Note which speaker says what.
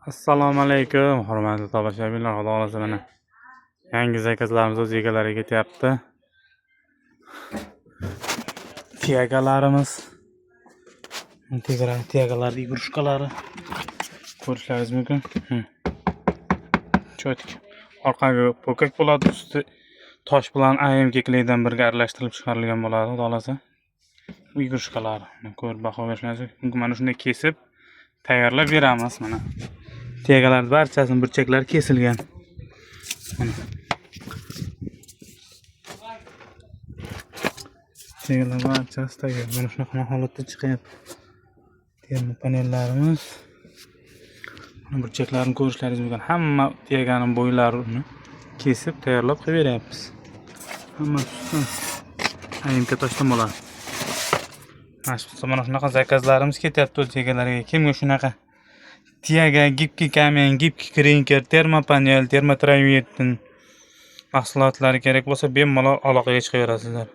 Speaker 1: Assalomu alaykum, hurmatli tomoshabinlar. Xudo xolasa mana yangi zakazlarimiz o'z egalariga ketyapti. Tiyagalarimiz, tiyagalar igrushkalari ko'rishlaringiz mumkin. Cho'tik. Orqaga po'kak bo'ladi, usti tosh bilan AMK'likdan birga aralashtirilib chiqarilgan bo'ladi. Xudo xolasa bu igrushkalar ko'rib baho berishlaringiz mumkin. Mana shunday kesib tayyorlab beramiz mana. Tiyagalar barchasini burchaklari kesilgan. Tiyagalar barchasi tayyor. Mana shunaqa holatda chiqyapti. Termo panellarimiz. Burchaklarini ko'rishlaringiz mumkin. Hamma tiyaganing bo'ylarini kesib tayyorlab qo'yib beryapmiz. Hammasi AMK toshdan bo'ladi. Mana shunaqa zakazlarimiz ketyapti o'z egalariga. Kimga shunaqa tiyaga, gibki kamen, gibki krinker, termopanel, termotravertin mahsulotlari kerak bo'lsa, bemalol aloqaga chiqaverasizlar.